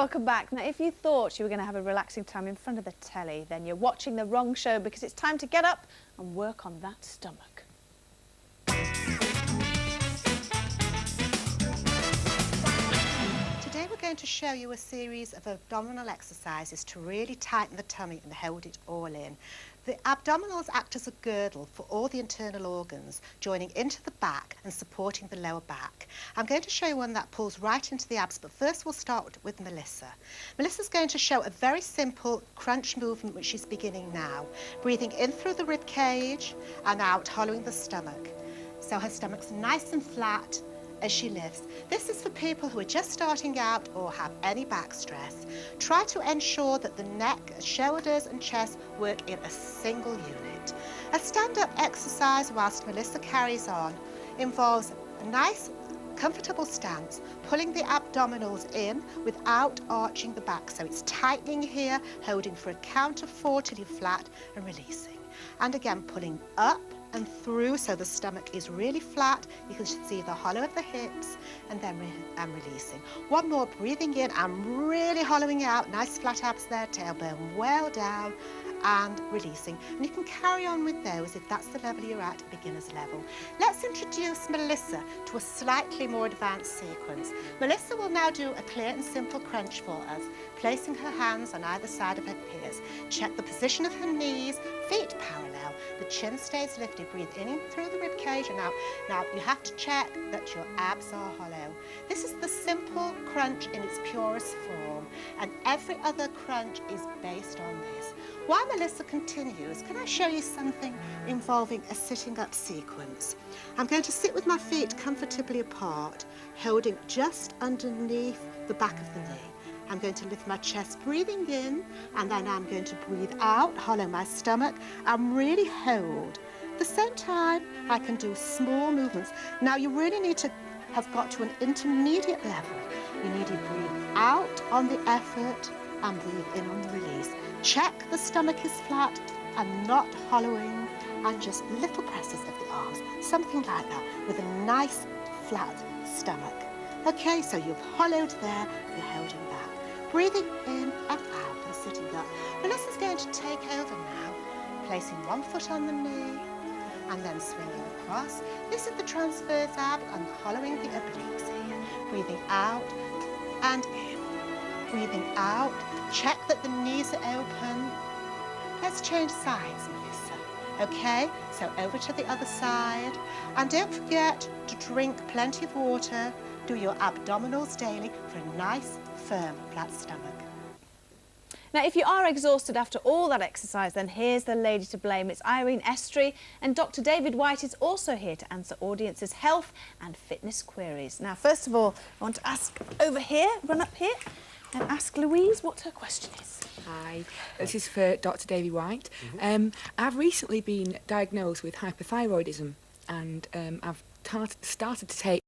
Welcome back. Now, if you thought you were going to have a relaxing time in front of the telly, then you're watching the wrong show, because it's time to get up and work on that stomach. Today we're going to show you a series of abdominal exercises to really tighten the tummy and hold it all in. The abdominals act as a girdle for all the internal organs, joining into the back and supporting the lower back. I'm going to show you one that pulls right into the abs, but first we'll start with Melissa. Melissa's going to show a very simple crunch movement, which she's beginning now. Breathing in through the rib cage and out, hollowing the stomach. So her stomach's nice and flat as she lifts. This is for people who are just starting out or have any back stress. Try to ensure that the neck, shoulders and chest work in a single unit. A stand-up exercise whilst Melissa carries on involves a nice comfortable stance, pulling the abdominals in without arching the back. So it's tightening here, holding for a count of 4 till you're flat and releasing. And again, pulling up and through so the stomach is really flat. You can see the hollow of the hips, and then releasing. One more, breathing in and really hollowing out. Nice flat abs there, tailbone well down, and releasing. And you can carry on with those if that's the level you're at, beginner's level. Let's introduce Melissa to a slightly more advanced sequence. Melissa will now do a clear and simple crunch for us, placing her hands on either side of her ears. Check the position of her knees, feet parallel, the chin stays lifted. Breathe in through the rib cage and out. Now you have to check that your abs are hollow. This is the simple crunch in its purest form, and every other crunch is based on this. While Melissa continues, can I show you something involving a sitting up sequence? I'm going to sit with my feet comfortably apart, holding just underneath the back of the knee. I'm going to lift my chest, breathing in, and then I'm going to breathe out, hollow my stomach, and really hold. At the same time, I can do small movements. Now, you really need to have got to an intermediate level. You need to breathe out on the effort and breathe in on the release. Check the stomach is flat and not hollowing, and just little presses of the arms, something like that, with a nice flat stomach. Okay, so you've hollowed there, you're holding back. Breathing in and out and sitting up. Melissa's going to take over now, placing one foot on the knee and then swinging across. This is the transverse ab and hollowing the obliques here. Breathing out and in. Breathing out. Check that the knees are open. Let's change sides, Melissa. Okay, so over to the other side. And don't forget to drink plenty of water. Do your abdominals daily for a nice, firm, flat stomach. Now, if you are exhausted after all that exercise, then here's the lady to blame. It's Irene Estry, and Dr. David White is also here to answer audiences' health and fitness queries. Now, first of all, I want to ask over here, run up here, and ask Louise what her question is. Hi, this is for Dr. David White. I've recently been diagnosed with hypothyroidism, and I've started to take